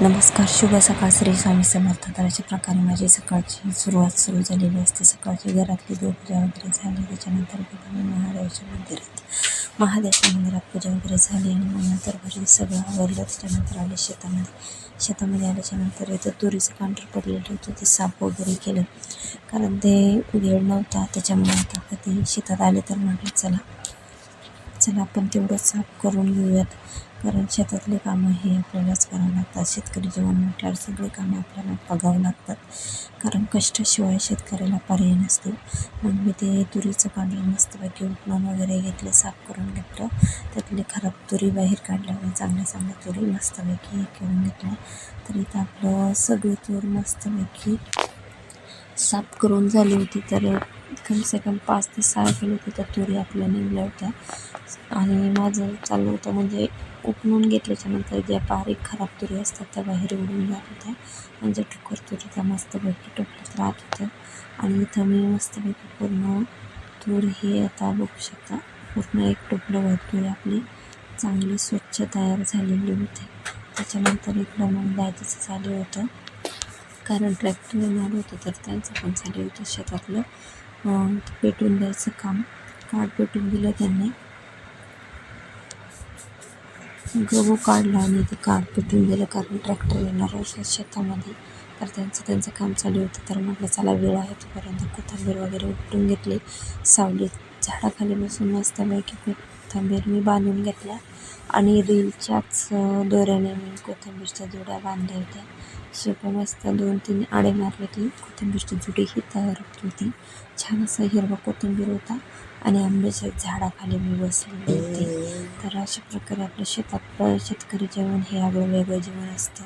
नमस्कार, शुभ सकाळ. श्री स्वामी समर्थ. तर अशा प्रकारे माझी सकाळची सुरुवात सुरू झालेली असते. सकाळची घरातली देवपूजा वगैरे झाली, त्याच्यानंतर मी महादेवाच्या मंदिरात पूजा वगैरे झाली आणि मग नंतर घरी सगळं आवरलं. त्याच्यानंतर आले शेतामध्ये आल्याच्यानंतर इथं तुरीचं कांटर पडलेलं होतं, ते साफ वगैरे केलं कारण ते वेळ नव्हता. त्याच्यामुळे आता कधी शेतात आले तर म्हटलं चला आपण तेवढं साफ करून घेऊयात, कारण शेतातले कामं हे आपल्यालाच करावं लागतात. शेतकरी जीवन म्हटल्यावर सगळे कामं आपल्याला बघावं लागतात, कारण कष्टाशिवाय शेतकऱ्याला पर्याय नसतो. मग मी ते तुरीचं कांडण मस्तपैकी उपणून वगैरे घेतलं, साफ करून घेतलं. त्यातले खराब तुरी बाहेर काढल्या आणि चांगल्या तुरी मस्तपैकी हे करून घेतल्या. तर इथं आपलं सगळी तूर मस्तपैकी साफ करून झाली होती. तर कमसे कम 5 ते 6 किलो तिथं तुरी आपल्या निघल्या होत्या. आणि माझं चाललं होतं म्हणजे उपणून घेतल्याच्यानंतर ज्या बारीक खराब तुरी असतात त्या बाहेर उडून जात होत्या, म्हणजे टुकर तुरी त्या मस्तपैकी टोपलीत राहत होत्या. आणि इथं मी मस्तपैकी पूर्ण तूर हे आता बघू शकता, पूर्ण एक टोपलं तुरी आपली चांगली स्वच्छ तयार झालेली होती. त्याच्यानंतर इकडं मग दाजीचं चालू होतं, कारण ट्रॅक्टर येणार होतं तर त्यांचं पण चालू होतं शेतातलं पेटून द्यायचं काम. काढ पेटून दिलं त्यांनी, गहू काढला आणि ते काढ पेटून दिलं, कारण ट्रॅक्टर येणार होतं शेतामध्ये. तर त्यांचं काम चालू होतं. तर म्हटलं चला वेळ आहे तोपर्यंत कोथिंबीर वगैरे उपटून घेतली. सावलीत झाडाखाली बसून मस्तपैकी कोथिंबीर मी बांधून घेतल्या आणि रीलच्याच दोऱ्याने मी कोथिंबीरच्या जुड्या बांधल्या होत्या. सोप्या मस्त 2-3 आडे मारले की कोथिंबीरची जुडी ही तयार होत होती. छान असा हिरवा कोथिंबीर होता आणि आंब्याच्या झाडाखाली मी बसलेली होती. तर अशा प्रकारे आपल्या शेतात शेतकरी जीवन हे आगळं वेगळं जीवन असतं.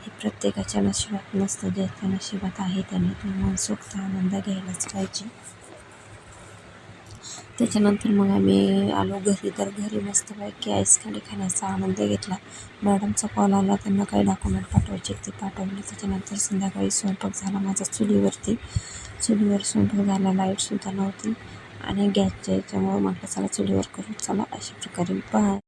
हे प्रत्येकाच्या नशिबात नसतं. ज्याच्या नशिबात आहे त्याने तो मनसोक्त आनंद घ्यायलाच पाहिजे. त्याच्यानंतर मग आम्ही आलो घरी. तर घरी मस्तपैकी आईस्क्रीम खाण्याचा आनंद घेतला. मॅडमचा कॉल आला, त्यांना काही डॉक्युमेंट पाठवायचे ते पाठवले. त्याच्यानंतर संध्याकाळी स्वयंपाक झाला माझा चुलीवर स्वयंपाक झाला. लाईटसुद्धा नव्हती आणि गॅसच्या याच्यामुळं म्हटलं चला चुलीवर करू. चला अशा प्रकारे बाय.